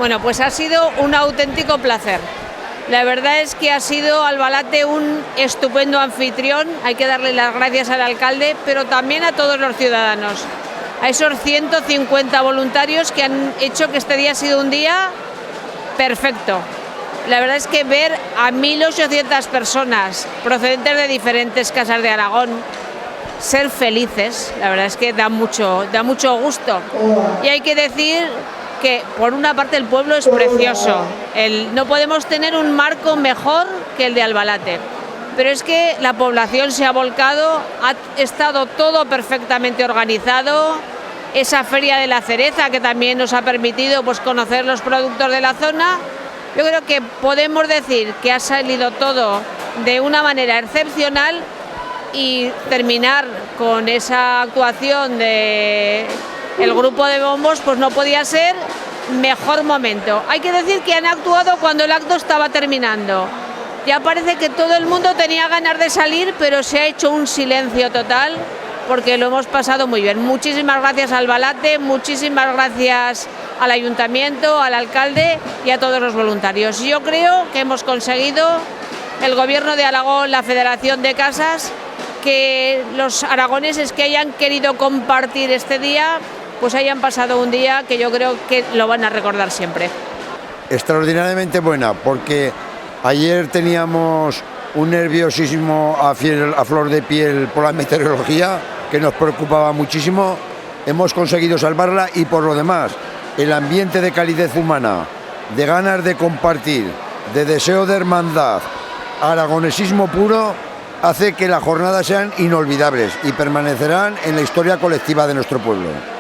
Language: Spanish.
Bueno, pues ha sido un auténtico placer. La verdad es que ha sido Albalate un estupendo anfitrión, hay que darle las gracias al alcalde, pero también a todos los ciudadanos, a esos 150 voluntarios que han hecho que este día ha sido un día perfecto. La verdad es que ver a 1.800 personas procedentes de diferentes casas de Aragón ser felices, la verdad es que da mucho gusto. Y hay que decir que por una parte el pueblo es precioso, no podemos tener un marco mejor que el de Albalate, pero es que la población se ha volcado, ha estado todo perfectamente organizado, esa feria de la cereza que también nos ha permitido pues conocer los productos de la zona. Yo creo que podemos decir que ha salido todo de una manera excepcional y terminar con esa actuación de el grupo de bombos pues no podía ser mejor momento. Hay que decir que han actuado cuando el acto estaba terminando. Ya parece que todo el mundo tenía ganas de salir, pero se ha hecho un silencio total porque lo hemos pasado muy bien. Muchísimas gracias al Albalate, muchísimas gracias al ayuntamiento, al alcalde y a todos los voluntarios. Yo creo que hemos conseguido, el Gobierno de Aragón, la Federación de Casas, que los aragoneses que hayan querido compartir este día pues hayan pasado un día que yo creo que lo van a recordar siempre. Extraordinariamente buena, porque ayer teníamos un nerviosismo a flor de piel por la meteorología que nos preocupaba muchísimo. Hemos conseguido salvarla y por lo demás el ambiente de calidez humana, de ganas de compartir, de deseo de hermandad, aragonesismo puro, hace que las jornadas sean inolvidables y permanecerán en la historia colectiva de nuestro pueblo.